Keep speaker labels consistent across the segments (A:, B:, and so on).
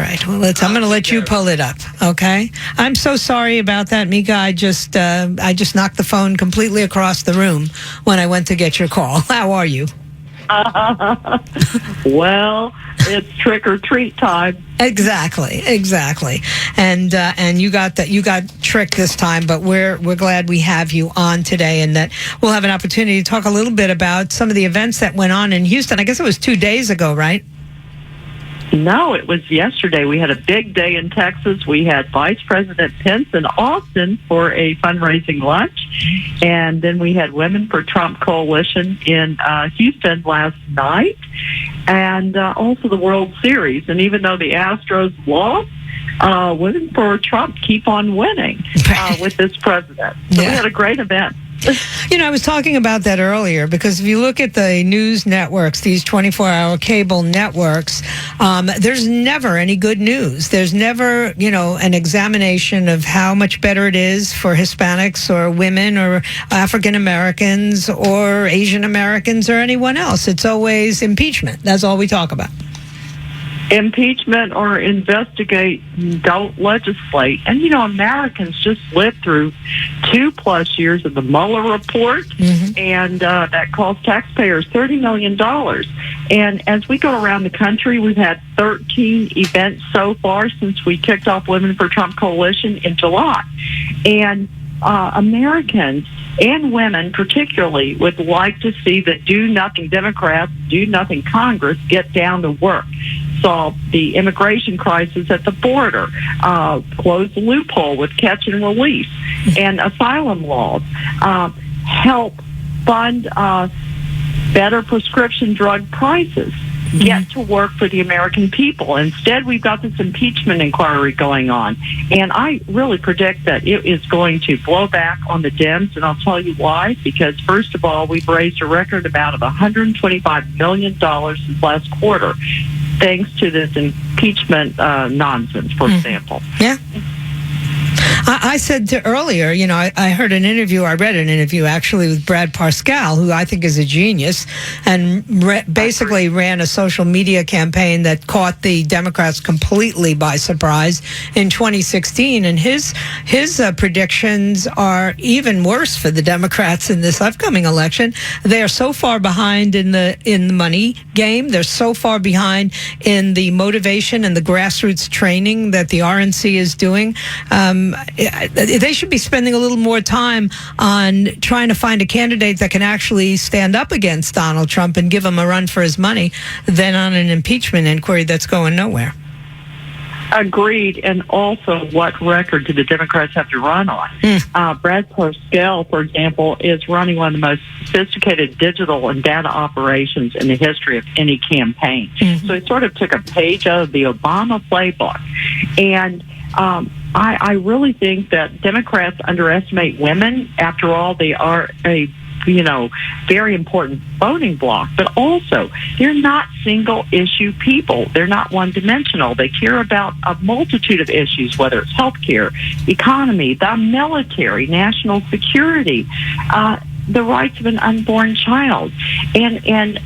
A: right. Well, I'm going to let you pull it up. Okay. I'm so sorry about that, Mica. I just knocked the phone completely across the room when I went to get your call. How are you?
B: Well, it's trick or treat time.
A: Exactly. And you got tricked this time, but we're glad we have you on today, and that we'll have an opportunity to talk a little bit about some of the events that went on in Houston. I guess it was 2 days ago, right?
B: No, it was yesterday. We had a big day in Texas. We had Vice President Pence in Austin for a fundraising lunch. And then we had Women for Trump Coalition in Houston last night. And also the World Series. And even though the Astros lost, Women for Trump keep on winning with this president. So we had a great event.
A: I was talking about that earlier, because if you look at the news networks, these 24-hour cable networks, there's never any good news. There's never, an examination of how much better it is for Hispanics or women or African Americans or Asian Americans or anyone else. It's always impeachment. That's all we talk about.
B: Impeachment or investigate, don't legislate. And, Americans just lived through 2+ years of the Mueller report, and that cost taxpayers $30 million. And as we go around the country, we've had 13 events so far since we kicked off Women for Trump Coalition in July. And Americans and women particularly would like to see the do-nothing Democrats, do-nothing Congress get down to work. Solve the immigration crisis at the border, close the loophole with catch and release, and asylum laws, help fund better prescription drug prices, get to work for the American people. Instead, we've got this impeachment inquiry going on, and I really predict that it is going to blow back on the Dems, and I'll tell you why. Because, first of all, we've raised a record amount of $125 million since last quarter, thanks to this impeachment nonsense, for example.
A: Yeah. I said earlier, I heard an interview, I read an interview actually with Brad Parscale, who I think is a genius, and basically ran a social media campaign that caught the Democrats completely by surprise in 2016. And his predictions are even worse for the Democrats in this upcoming election. They are so far behind in the money game. They're so far behind in the motivation and the grassroots training that the RNC is doing. They should be spending a little more time on trying to find a candidate that can actually stand up against Donald Trump and give him a run for his money than on an impeachment inquiry that's going nowhere.
B: Agreed. And also, what record do the Democrats have to run on? Brad Parscale, for example, is running one of the most sophisticated digital and data operations in the history of any campaign. So he sort of took a page out of the Obama playbook. And I really think that Democrats underestimate women. After all, they are a very important voting bloc, but also they're not single issue people. They're not one dimensional. They care about a multitude of issues, whether it's healthcare, economy, the military, national security, the rights of an unborn child. And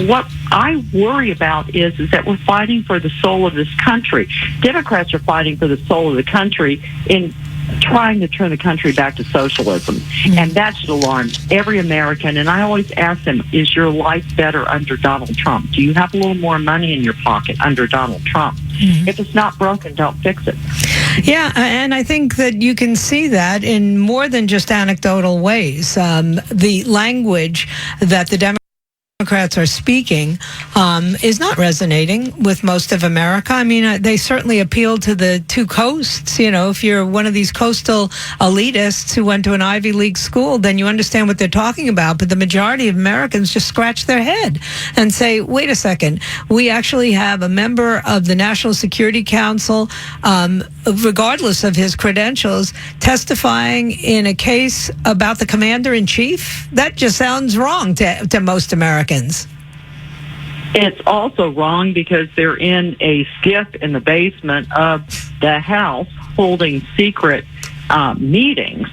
B: what I worry about is that we're fighting for the soul of this country. Democrats are fighting for the soul of the country in trying to turn the country back to socialism. And that should alarm every American. And I always ask them, is your life better under Donald Trump? Do you have a little more money in your pocket under Donald Trump? If it's not broken, don't fix it.
A: Yeah, and I think that you can see that in more than just anecdotal ways. The language that the Democrats are speaking is not resonating with most of America. I mean, they certainly appeal to the two coasts. If you're one of these coastal elitists who went to an Ivy League school, then you understand what they're talking about. But the majority of Americans just scratch their head and say, wait a second, we actually have a member of the National Security Council, regardless of his credentials, testifying in a case about the commander-in-chief? That just sounds wrong to most Americans.
B: It's also wrong because they're in a skiff in the basement of the House holding secret meetings.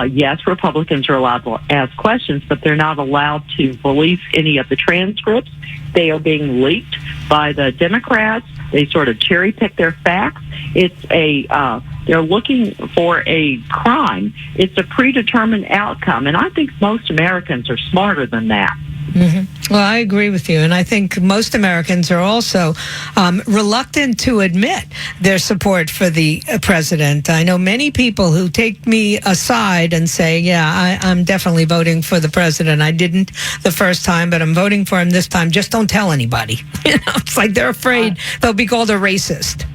B: Yes, Republicans are allowed to ask questions, but they're not allowed to release any of the transcripts. They are being leaked by the Democrats. They sort of cherry pick their facts. They're looking for a crime. It's a predetermined outcome, and I think most Americans are smarter than that.
A: Mm-hmm. Well, I agree with you, and I think most Americans are also reluctant to admit their support for the president. I know many people who take me aside and say, yeah, I'm definitely voting for the president. I didn't the first time, but I'm voting for him this time. Just don't tell anybody. It's like they're afraid they'll be called a racist.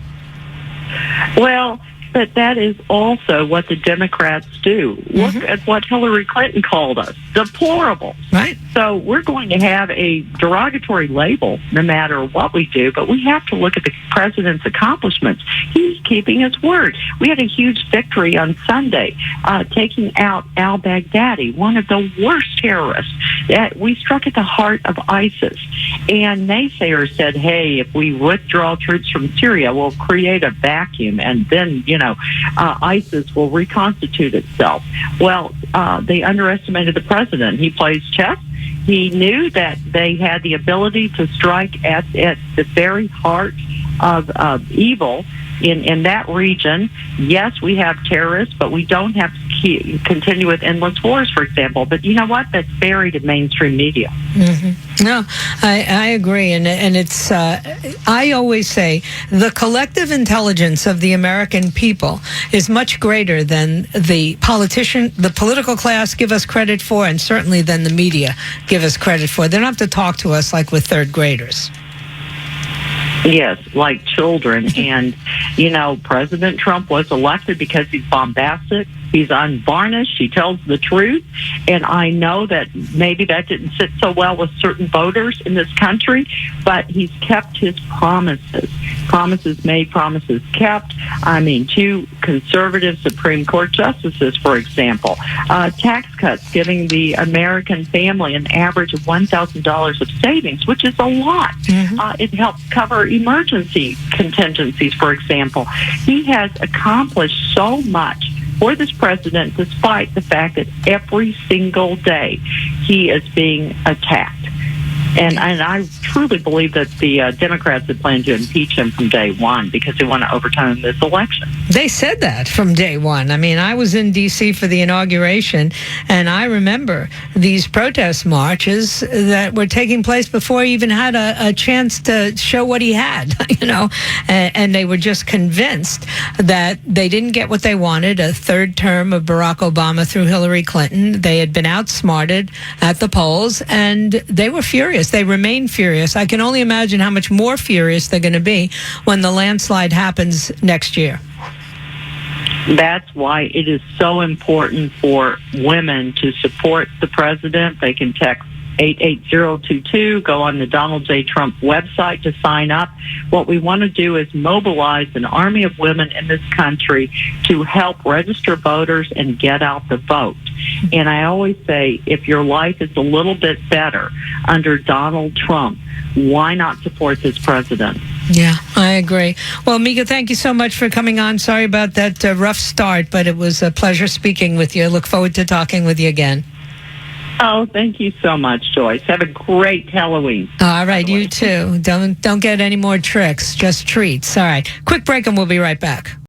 B: Well, but that is also what the Democrats do. Look at what Hillary Clinton called us, deplorable.
A: Right.
B: So we're going to have a derogatory label no matter what we do, but we have to look at the president's accomplishments. He's keeping his word. We had a huge victory on Sunday, taking out al-Baghdadi, one of the worst terrorists. We struck at the heart of ISIS. And naysayers said, hey, if we withdraw troops from Syria, we'll create a vacuum, and then, ISIS will reconstitute itself. Well, they underestimated the president. He plays chess. He knew that they had the ability to strike at the very heart of evil in that region. Yes, we have terrorists, but we don't have to continue with endless wars, for example. But you know what? That's buried in mainstream media.
A: Mm-hmm. No, I agree. And it's, I always say the collective intelligence of the American people is much greater than the political class give us credit for, and certainly than the media give us credit for. They don't have to talk to us like we're third graders.
B: Yes, like children. And, President Trump was elected because he's bombastic. He's unvarnished. He tells the truth. And I know that maybe that didn't sit so well with certain voters in this country, but he's kept his promises. Promises made, promises kept. I mean, 2 conservative Supreme Court justices, for example. Tax cuts, giving the American family an average of $1,000 of savings, which is a lot. Mm-hmm. It helps cover emergency contingencies, for example. He has accomplished so much for this president, despite the fact that every single day he is being attacked. And I truly believe that the Democrats had planned to impeach him from day one because they want to overturn this election.
A: They said that from day one. I mean, I was in D.C. for the inauguration, and I remember these protest marches that were taking place before he even had a chance to show what he had, and they were just convinced that they didn't get what they wanted, a third term of Barack Obama through Hillary Clinton. They had been outsmarted at the polls, and they were furious. They remain furious. I can only imagine how much more furious they're going to be when the landslide happens next year.
B: That's why it is so important for women to support the president. They can text 88022, go on the Donald J. Trump website to sign up. What we want to do is mobilize an army of women in this country to help register voters and get out the vote. And I always say, if your life is a little bit better under Donald Trump, why not support this president?
A: Yeah, I agree. Well, Mica, thank you so much for coming on. Sorry about that rough start, but it was a pleasure speaking with you. I look forward to talking with you again.
B: Oh, thank you so much, Joyce. Have a great Halloween.
A: All right, you too. Don't get any more tricks, just treats. All right, quick break and we'll be right back.